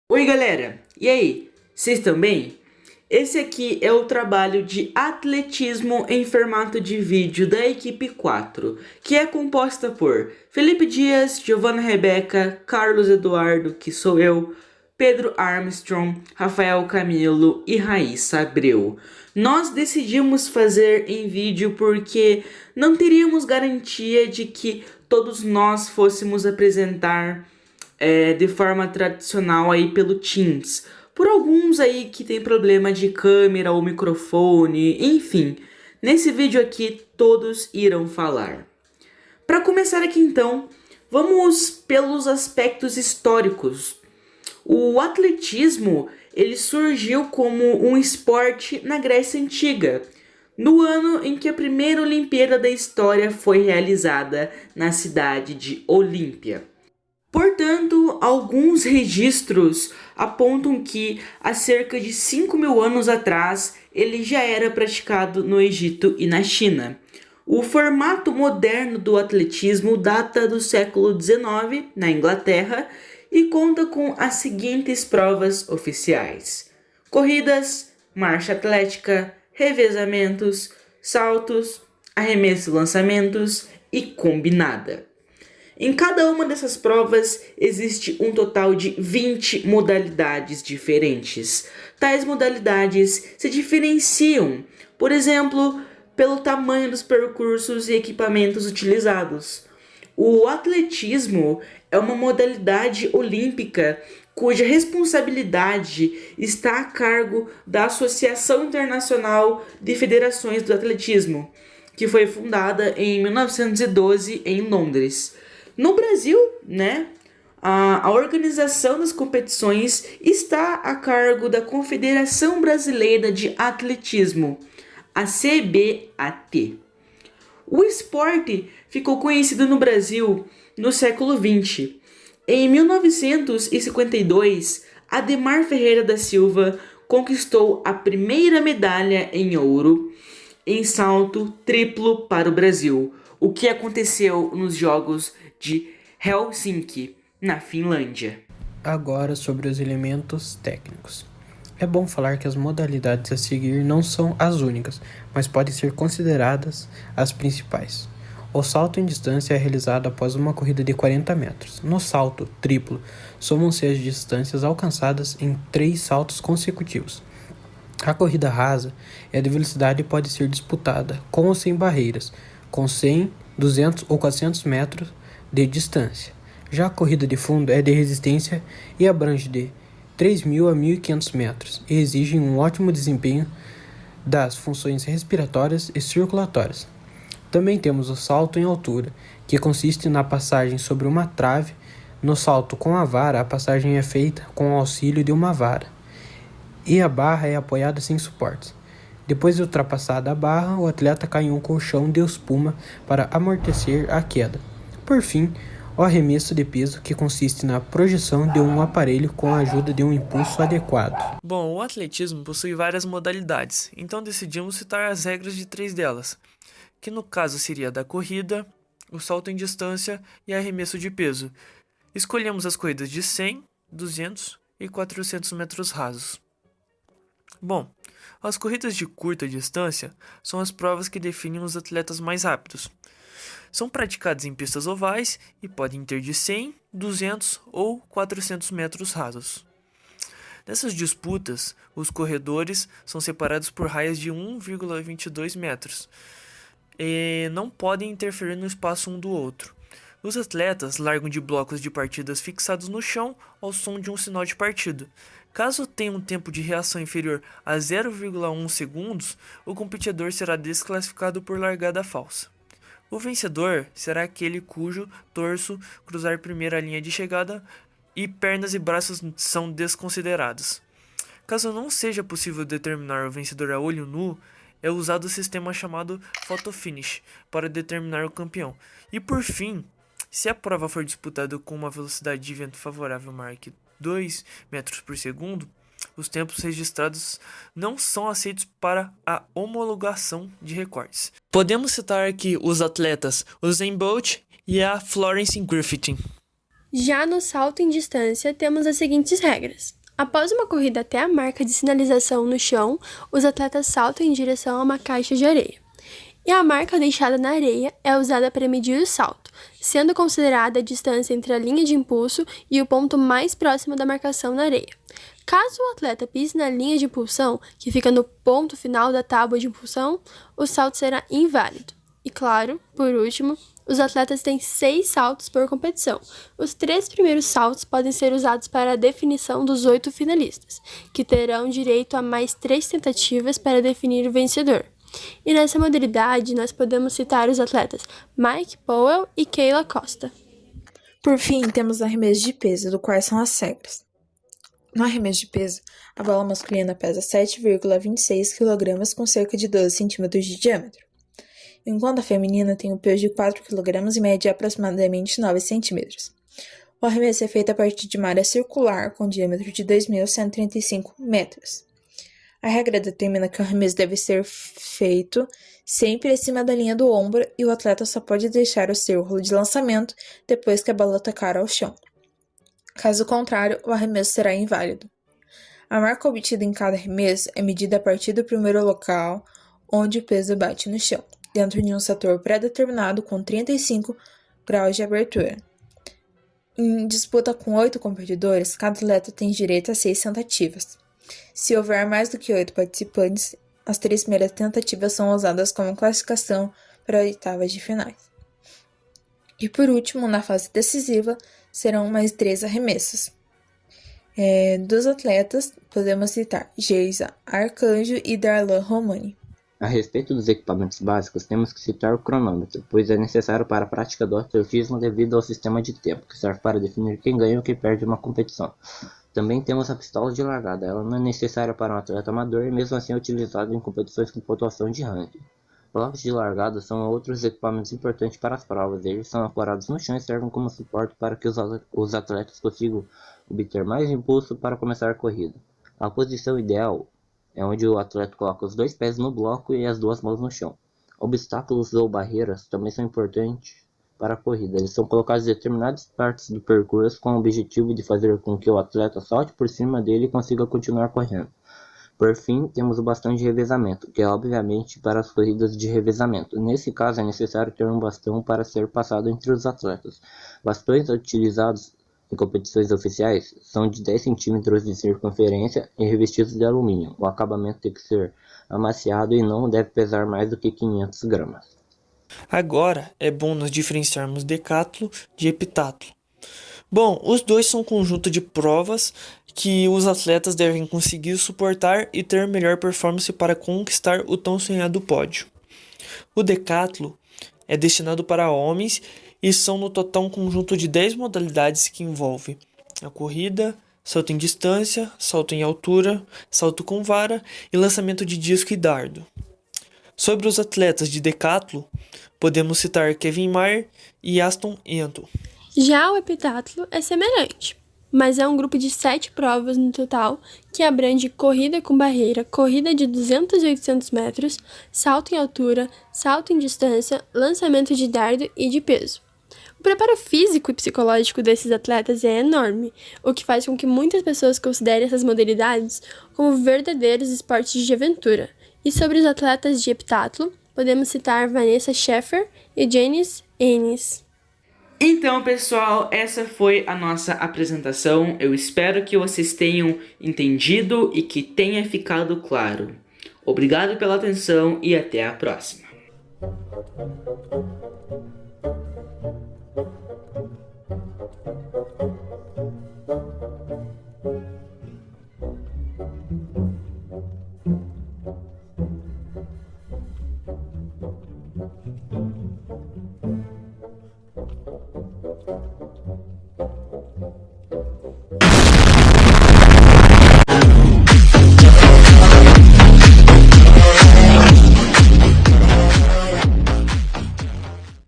Oi galera, e aí? Vocês estão bem? Esse aqui é o trabalho de atletismo em formato de vídeo da equipe 4, que é composta por Felipe Dias, Giovanna Rebeca, Carlos Eduardo, que sou eu, Pedro Armstrong, Rafael Camilo e Raíssa Abreu. Nós decidimos fazer em vídeo porque não teríamos garantia de que todos nós fôssemos apresentar de forma tradicional aí pelo Teams. Por alguns aí que tem problema de câmera ou microfone, enfim. Nesse vídeo aqui todos irão falar. Para começar aqui então, vamos pelos aspectos históricos. O atletismo, ele surgiu como um esporte na Grécia Antiga, no ano em que a primeira Olimpíada da história foi realizada na cidade de Olímpia. Portanto, alguns registros apontam que há cerca de 5.000 anos atrás ele já era praticado no Egito e na China. O formato moderno do atletismo data do século XIX, na Inglaterra, e conta com as seguintes provas oficiais: corridas, marcha atlética, revezamentos, saltos, arremesso e lançamentos e combinada. Em cada uma dessas provas existe um total de 20 modalidades diferentes. Tais modalidades se diferenciam, por exemplo, pelo tamanho dos percursos e equipamentos utilizados. O atletismo é uma modalidade olímpica cuja responsabilidade está a cargo da Associação Internacional de Federações do Atletismo, que foi fundada em 1912 em Londres. No Brasil, a organização das competições está a cargo da Confederação Brasileira de Atletismo, a CBAT. O esporte ficou conhecido no Brasil no século XX. Em 1952, Ademar Ferreira da Silva conquistou a primeira medalha em ouro em salto triplo para o Brasil, o que aconteceu nos Jogos de Helsinki, na Finlândia. Agora sobre os elementos técnicos. É bom falar que as modalidades a seguir não são as únicas, mas podem ser consideradas as principais. O salto em distância é realizado após uma corrida de 40 metros. No salto triplo, somam-se as distâncias alcançadas em 3 saltos consecutivos. A corrida rasa é de velocidade e pode ser disputada com ou sem barreiras, com 100, 200 ou 400 metros de distância. Já a corrida de fundo é de resistência e abrange de 3.000 a 1.500 metros e exige um ótimo desempenho das funções respiratórias e circulatórias. Também temos o salto em altura, que consiste na passagem sobre uma trave. No salto com a vara, a passagem é feita com o auxílio de uma vara e a barra é apoiada sem suportes. Depois de ultrapassada a barra, o atleta cai em um colchão de espuma para amortecer a queda. Por fim, o arremesso de peso, que consiste na projeção de um aparelho com a ajuda de um impulso adequado. Bom, o atletismo possui várias modalidades, então decidimos citar as regras de 3 delas, que no caso seria a da corrida, o salto em distância e arremesso de peso. Escolhemos as corridas de 100, 200 e 400 metros rasos. Bom, as corridas de curta distância são as provas que definem os atletas mais rápidos. São praticadas em pistas ovais e podem ter de 100, 200 ou 400 metros rasos. Nessas disputas, os corredores são separados por raias de 1,22 metros e não podem interferir no espaço um do outro. Os atletas largam de blocos de partidas fixados no chão ao som de um sinal de partida. Caso tenha um tempo de reação inferior a 0,1 segundos, o competidor será desclassificado por largada falsa. O vencedor será aquele cujo torso cruzar primeiro a linha de chegada e pernas e braços são desconsiderados. Caso não seja possível determinar o vencedor a olho nu, é usado o sistema chamado photo finish para determinar o campeão. E por fim, se a prova for disputada com uma velocidade de vento favorável maior que 2 metros por segundo, os tempos registrados não são aceitos para a homologação de recordes. Podemos citar aqui os atletas Usain Bolt e a Florence Griffith. Já no salto em distância, temos as seguintes regras. Após uma corrida até a marca de sinalização no chão, os atletas saltam em direção a uma caixa de areia. E a marca deixada na areia é usada para medir o salto, sendo considerada a distância entre a linha de impulso e o ponto mais próximo da marcação na areia. Caso o atleta pise na linha de impulsão, que fica no ponto final da tábua de impulsão, o salto será inválido. E claro, por último, os atletas têm 6 saltos por competição. Os 3 primeiros saltos podem ser usados para a definição dos 8 finalistas, que terão direito a mais 3 tentativas para definir o vencedor. E nessa modalidade, nós podemos citar os atletas Mike Powell e Keila Costa. Por fim, temos o arremesso de peso, do qual são as regras. No arremesso de peso, a bola masculina pesa 7,26 kg com cerca de 12 cm de diâmetro, enquanto a feminina tem um peso de 4 kg e mede aproximadamente 9 cm. O arremesso é feito a partir de uma área circular com diâmetro de 2.135 metros. A regra determina que o arremesso deve ser feito sempre acima da linha do ombro e o atleta só pode deixar o círculo de lançamento depois que a bola tocar ao chão. Caso contrário, o arremesso será inválido. A marca obtida em cada arremesso é medida a partir do primeiro local onde o peso bate no chão, dentro de um setor pré-determinado com 35 graus de abertura. Em disputa com 8 competidores, cada atleta tem direito a 6 tentativas. Se houver mais do que 8 participantes, as 3 primeiras tentativas são usadas como classificação para oitavas de finais. E por último, na fase decisiva, serão mais 3 arremessos. Dos atletas, podemos citar Geisa Arcanjo e Darlan Romani. A respeito dos equipamentos básicos, temos que citar o cronômetro, pois é necessário para a prática do atletismo devido ao sistema de tempo, que serve para definir quem ganha ou quem perde uma competição. Também temos a pistola de largada, ela não é necessária para um atleta amador e mesmo assim é utilizada em competições com pontuação de ranking. Blocos de largada são outros equipamentos importantes para as provas, eles são ancorados no chão e servem como suporte para que os atletas consigam obter mais impulso para começar a corrida. A posição ideal é onde o atleta coloca os 2 pés no bloco e as 2 mãos no chão. Obstáculos ou barreiras também são importantes para a corrida. Eles são colocados em determinadas partes do percurso com o objetivo de fazer com que o atleta salte por cima dele e consiga continuar correndo. Por fim, temos o bastão de revezamento, que é obviamente para as corridas de revezamento. Nesse caso, é necessário ter um bastão para ser passado entre os atletas. Bastões utilizados em competições oficiais são de 10 cm de circunferência e revestidos de alumínio. O acabamento tem que ser amaciado e não deve pesar mais do que 500 gramas. Agora é bom nós diferenciarmos decátlo de heptatlo. Bom, os dois são um conjunto de provas que os atletas devem conseguir suportar e ter melhor performance para conquistar o tão sonhado pódio. O decátlo é destinado para homens e são no total um conjunto de 10 modalidades que envolve a corrida, salto em distância, salto em altura, salto com vara e lançamento de disco e dardo. Sobre os atletas de decátlo, podemos citar Kevin Mayer e Aston Enton. Já o heptatlo é semelhante, mas é um grupo de 7 provas no total que abrange corrida com barreira, corrida de 200 e 800 metros, salto em altura, salto em distância, lançamento de dardo e de peso. O preparo físico e psicológico desses atletas é enorme, o que faz com que muitas pessoas considerem essas modalidades como verdadeiros esportes de aventura. E sobre os atletas de heptatlo, podemos citar Vanessa Schaeffer e Janice Ennis. Então, pessoal, essa foi a nossa apresentação. Eu espero que vocês tenham entendido e que tenha ficado claro. Obrigado pela atenção e até a próxima.